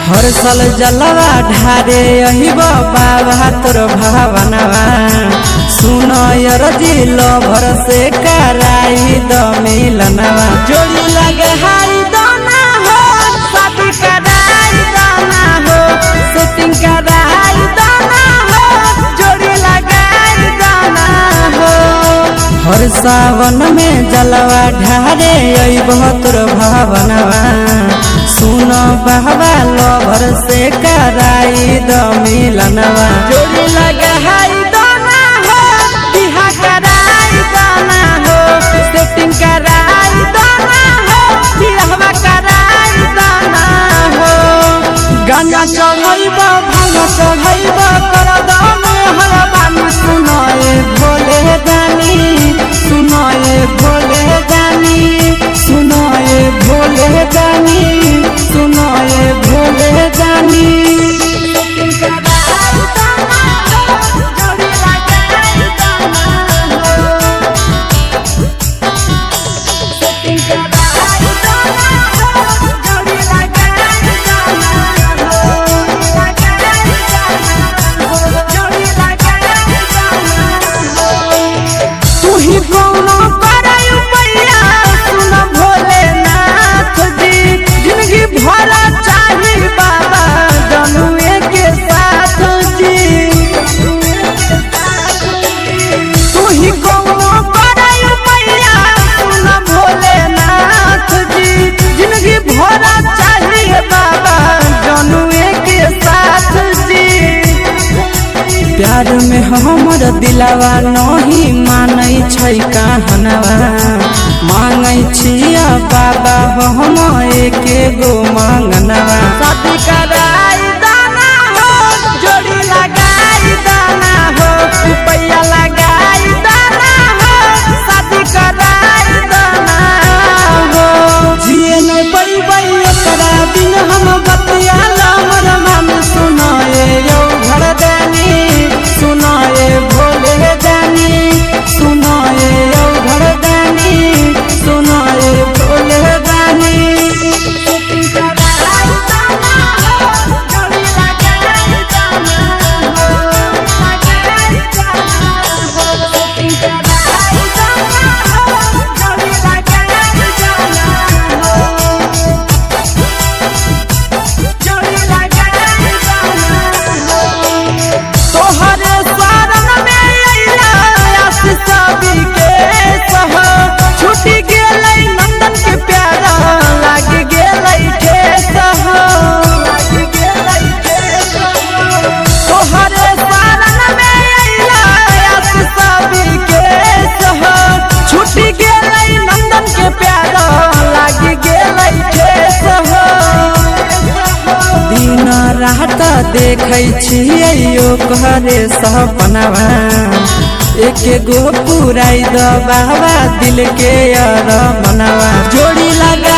हर साल जलवा ढारे यही बाबा तोर भावनवा सुन दिल भर से कराई द मिलनवा जोड़ी लगे हाई दाना हो शादी कराई दाना हो सेटिंग कराई दाना हो जोड़ी लगाई दाना हो। हर सावन में जलवा ढारे यही तोर भावनवा सुन बाबा लभर से कराई द मिलनवा जोड़ी लगे हाई दाना हो बिहा कराई दाना हो सेटिंग कराई दाना हो बिहवा कराई दाना हो। गाना चढ़ाइब भांग चढ़ाइब कर दाने हर बानी सुनाए भोले दानी सुनाए भोले दानी सुनाए भोले दानी सुनाए भोले दानी। तू ही कौनो कराई पैया सुन भोलेनाथ जी जिंदगी भर चाही बाबा जनुए के साथ जी। तू ही कौनो कराई पैया सुन भोलेनाथ जी जिंदगी भर चाही बाबा जनुए के साथ जी। प्यार में हमर दिलवा नहीं मानै छै कहनवा मांगै छिया बाबा हम एके गो मांगनवा शादी कराई दाना हो जोड़ी लगाई दाना हो रुपया लगाई दाना हो शादी कराई दाना हो। जिए नहीं पैबै ओकरा बिन हम बतिया हमर मन सुनाए यौ घर दानी सुनाए भोले दानी सुनाए यौ घर दानी सुनाए भोले दानी। दिन रात देखै छियै कहरे सपनवा एके गो पुराई द बाबा दिल के अरमनवा जोड़ी लगा